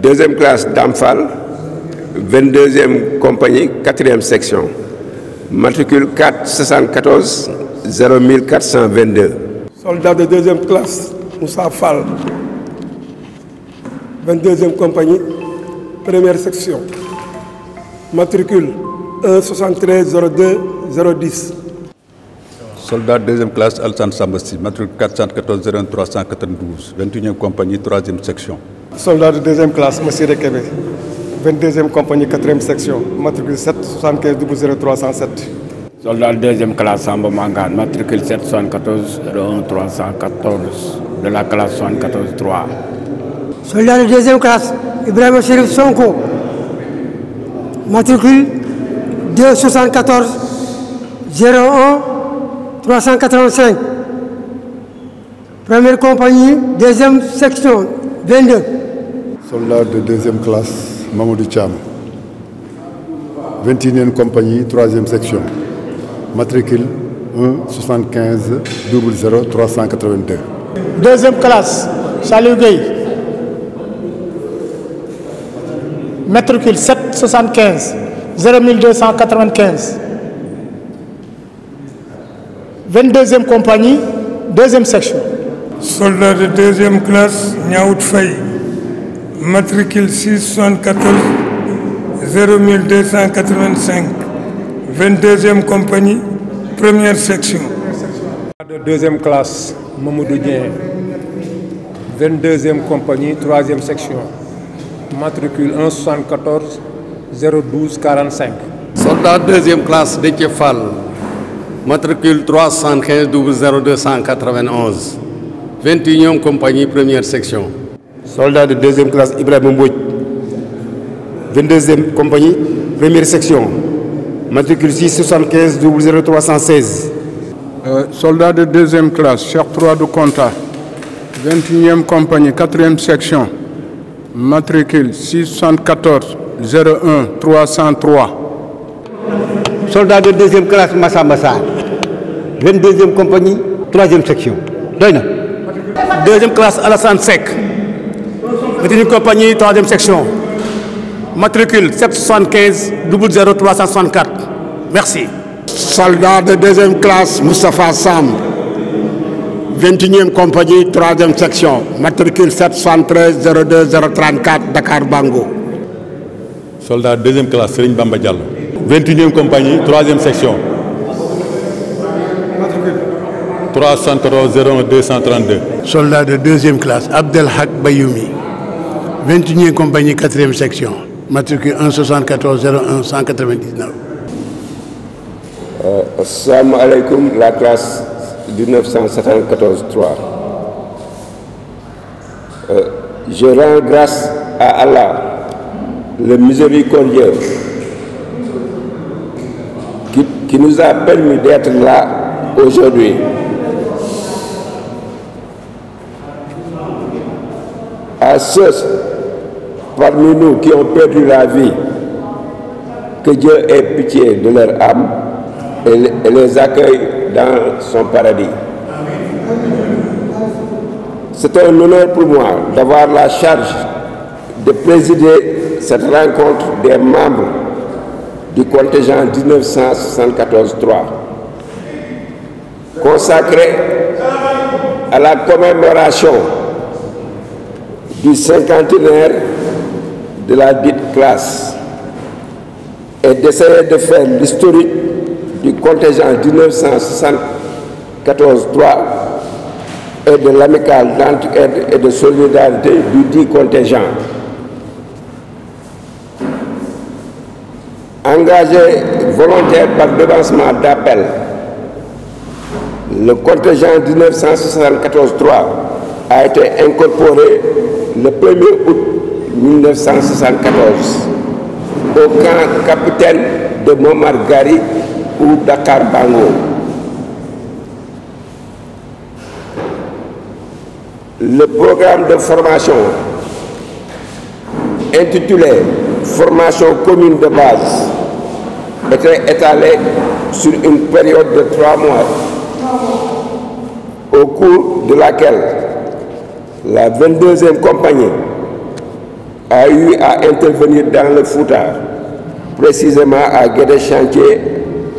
Deuxième classe Damfal, 22e compagnie, 4e section. Matricule 474 0422. Soldat de deuxième classe, Moussa Fall, 22e compagnie, première section. Matricule 17302 010. Soldat deuxième classe Alsan Sambassi, matricule 414 01 392, 21e compagnie, 3e section. Soldat de deuxième classe, Monsieur Rekebe, 22e compagnie, 4e section, matricule 7 75 00 307. Soldat de deuxième classe, Samba Mangane, matricule 7 74 01 314, de la classe 74 3. Soldat de deuxième classe, Ibrahim Chérif Sonko, matricule 274 01 385. Première compagnie, deuxième section, 22. Soldat de deuxième classe, Mamadou Thiam, 21e compagnie, 3e section. Matricule 1 75 00 382. Deuxième classe, Salou Gueye, matricule 7 75 0295. 22e compagnie, 2e section. Soldat de deuxième classe, Niaout Faye, matricule 674 0285, 22e compagnie, première section. De deuxième classe, Mamoudou Dien, 22e compagnie, 3e section. Matricule 174 012 45. Soldat deuxième classe, Déthié Fall, matricule 315 00291, 21e compagnie, première section. Soldat de deuxième classe Ibrahim Mbouj, 22e compagnie, première section. Matricule 675 00316. Soldat de deuxième classe, Cheikh 3 de Conta, 21e compagnie, 4e section. Matricule 674 01 303. Soldat de deuxième classe, Massa Massa, 22e compagnie, 3e section. Doyna. Deuxième classe, Alassane Sek, 21e compagnie, 3e section. Matricule 775 00 364. Merci. Soldat de deuxième classe, Moustapha Sam, 21e compagnie, 3e section. Matricule 773 02 034, Dakar Bango. Soldat deuxième classe, Serigne Bamba Diallo, 21e compagnie, 3e section. 314 01 232. Soldat de deuxième classe, Abdelhak Bayoumi, 21e compagnie, 4e section. Matricule 174 01 199. Assalamu alaikum, la classe 1974 3. Je rends grâce à Allah, le miséricordieux, qui nous a permis d'être là aujourd'hui. À ceux parmi nous qui ont perdu la vie, que Dieu ait pitié de leur âme et les accueille dans son paradis. C'est un honneur pour moi d'avoir la charge de présider cette rencontre des membres du contingent 1974-3, consacrée à la commémoration du cinquantenaire de la dite classe et d'essayer de faire l'historique du contingent 1974-3 et de l'amicale d'entraide et de solidarité du dit contingent. Engagé volontaire par devancement d'appel, le contingent 1974-3 a été incorporé le 1er août 1974 au camp capitaine de Montmargari ou Dakar Bango. Le programme de formation intitulé Formation commune de base était étalé sur une période de 3 mois, au cours de laquelle la 22e compagnie a eu à intervenir dans le Fouta, précisément à Guédé-Chantier,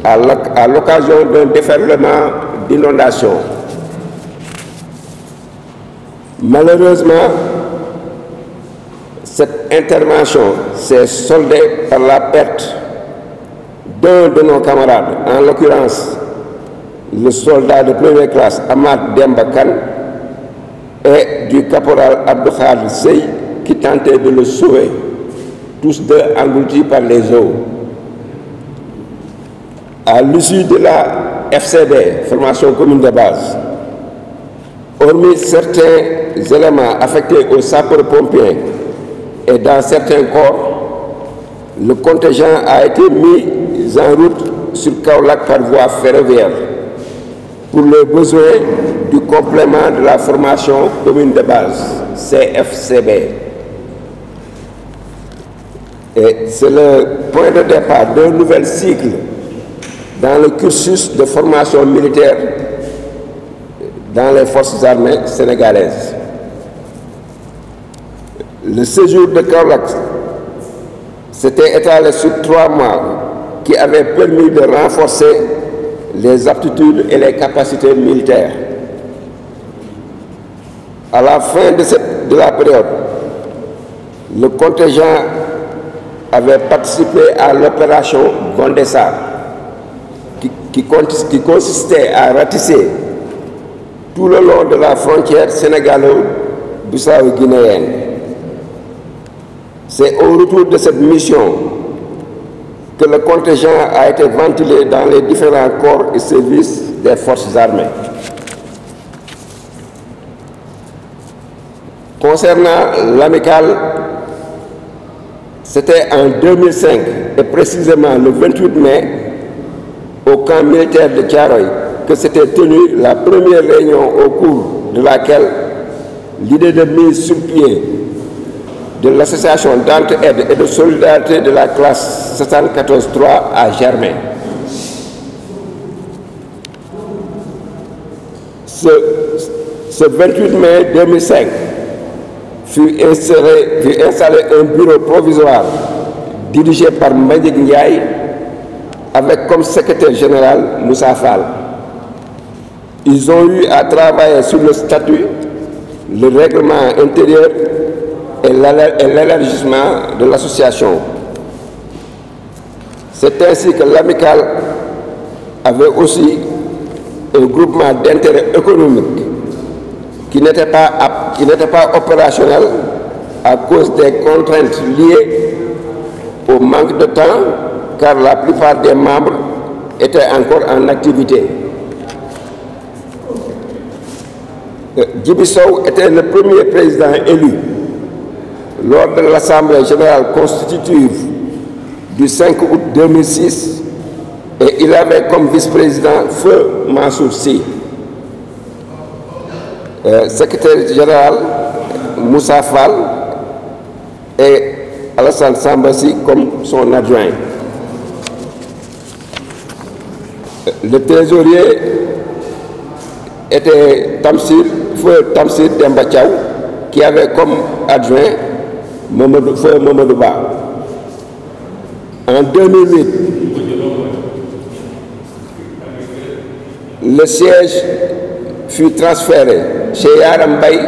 à l'occasion d'un déferlement d'inondations. Malheureusement, cette intervention s'est soldée par la perte d'un de nos camarades, en l'occurrence le soldat de première classe Ahmad Demba Kane et du caporal Abdou Khadr Sey qui tentaient de le sauver, tous deux engloutis par les eaux. À l'issue de la FCB, formation commune de base, hormis certains éléments affectés aux sapeurs-pompiers et dans certains corps, le contingent a été mis en route sur Kaolack par voie ferroviaire pour le besoin du complément de la formation commune de base, CFCB. Et c'est le point de départ d'un nouvel cycle dans le cursus de formation militaire dans les forces armées sénégalaises. Le séjour de Kaolack s'était étalé sur 3 mois qui avaient permis de renforcer les aptitudes et les capacités militaires. À la fin de la période, le contingent avait participé à l'opération Gondessa, qui consistait à ratisser tout le long de la frontière sénégalo-bissau-guinéenne. C'est au retour de cette mission que le contingent a été ventilé dans les différents corps et services des forces armées. Concernant l'amicale, c'était en 2005 et précisément le 28 mai au camp militaire de Thiaroye que s'était tenue la première réunion au cours de laquelle l'idée de mise sur pied de l'association d'entraide et de solidarité de la classe 74-3 a germé. Ce 28 mai 2005 fut installé un bureau provisoire dirigé par Mbadjik Ndiaye avec comme secrétaire général Moussa Fall. Ils ont eu à travailler sur le statut, le règlement intérieur et l'élargissement de l'association. C'est ainsi que l'amicale avait aussi un groupement d'intérêt économique qui n'était pas opérationnel à cause des contraintes liées au manque de temps, car la plupart des membres étaient encore en activité. Djibi Sow était le premier président élu lors de l'Assemblée générale constitutive du 5 août 2006 et il avait comme vice-président Feu Mansour Sy. Secrétaire général Moussa Fall et Alassane Samba Sy comme son adjoint. Le trésorier était Feu Tamsir Demba Thiaw qui avait comme adjoint Feu Mamadou Ba. En 2008, le siège fut transféré chez Yaram Bay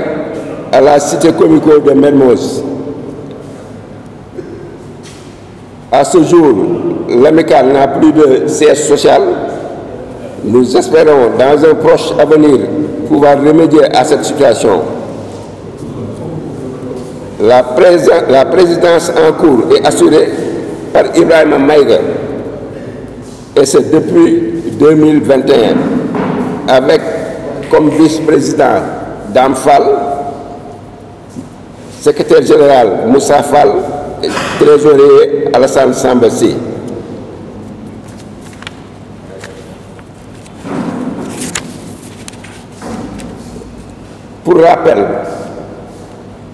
à la cité comico de Mermoz. À ce jour, l'amicale n'a plus de siège social. Nous espérons dans un proche avenir pouvoir remédier à cette situation. La présidence en cours est assurée par Ibrahima Maïga et c'est depuis 2021 avec comme vice-président Dame Fall, secrétaire général Moussa Fall et trésorier Alassane Samba Sy. Pour rappel,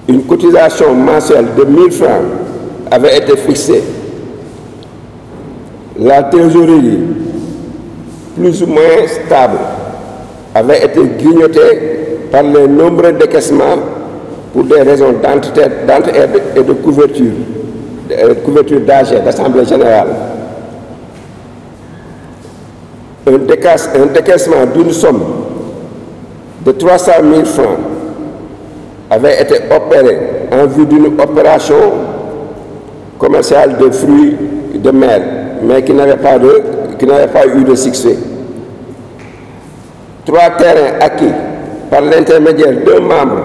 une cotisation mensuelle de 1000 francs avait été fixée. La trésorerie, plus ou moins stable, avait été grignotée par les nombreux décaissements pour des raisons d'entraide et de couverture d'AG, d'Assemblée générale, un décaissement d'une somme de 300 000 francs avait été opéré en vue d'une opération commerciale de fruits de mer, mais qui n'avait pas eu de succès. 3 terrains acquis par l'intermédiaire d'un membre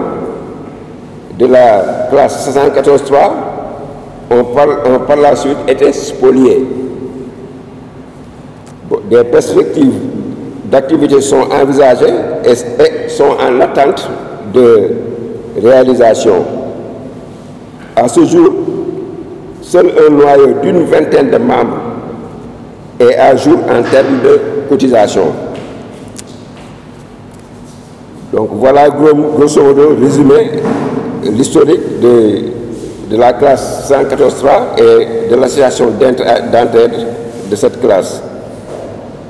de la classe 74-3 ont par la suite été spoliés. Des perspectives d'activité sont envisagées et sont en attente de réalisation. À ce jour, seul un noyau d'une vingtaine de membres est à jour en termes de cotisation. Donc voilà grosso modo résumé l'historique de la classe 114.3 et de l'association d'entraide de cette classe.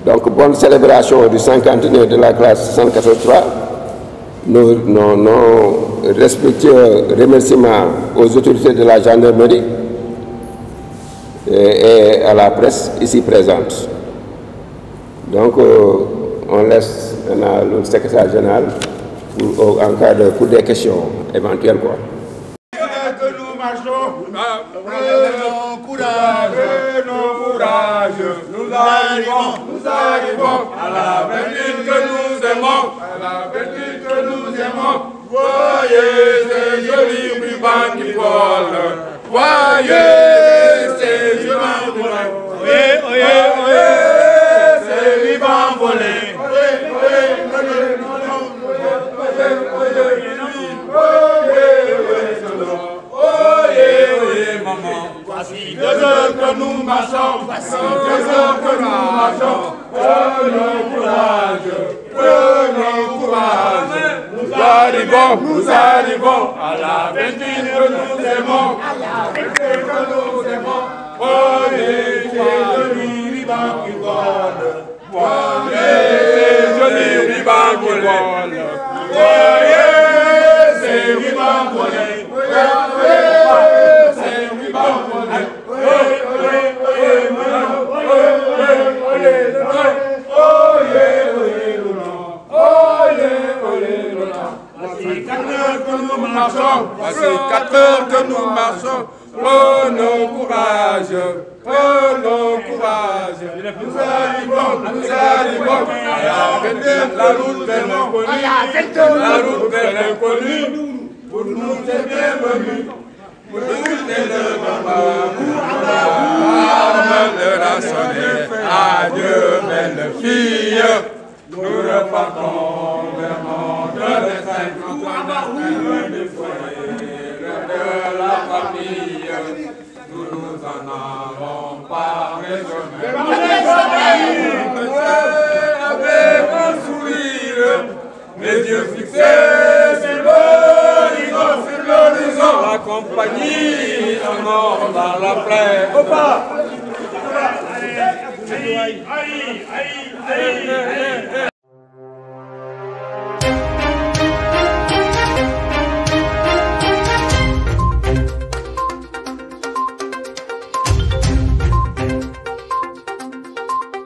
Donc bonne célébration du 50e de la classe 114.3. Nos respectueux remerciements aux autorités de la gendarmerie et à la presse ici présente. Donc on laisse maintenant le secrétaire général en cas pour des questions éventuelles. Que nous marchons, prenons courage, nous arrivons à la vertu que nous aimons, voyez ces jolis rubans qui volent, voyez ces rubans volés, ces rubans volés. Voici 2 heures que nous marchons, prenons courage, nous arrivons à la vertu que nous aimons, voyez ces jolis rubans qui volent, voyez ces rubans qui volent, voyez ces rubans volés. Voici 4 heures que nous marchons, prenons courage, nous arrivons, la route vers l'inconnu, pour nous c'est bienvenu, pour nous c'est le moment, l'heure a sonné, adieu belle fille, nous repartons vers notre destin, du foyer, de la famille, nous en avons pas avec un sourire, les yeux fixés sur l'horizon, la compagnie sonore dans la plaine.